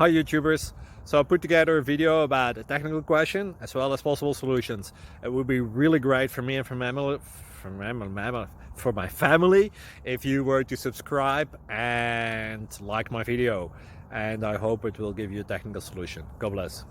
Hi YouTubers! So I put together a video about a technical question as well as possible solutions. It would be really great for me and for my family if you were to subscribe and like my video, and I hope it will give you a technical solution. God bless.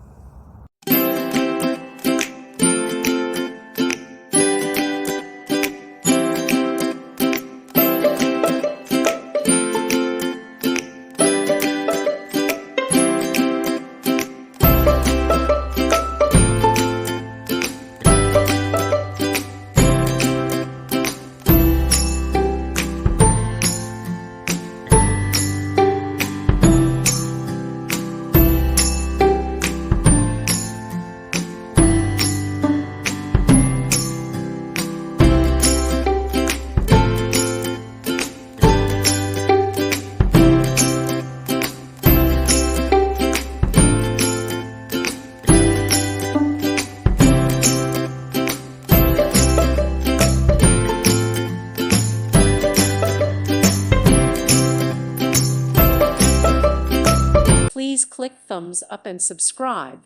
Please click thumbs up and subscribe.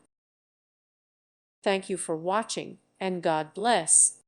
Thank you for watching, and God bless.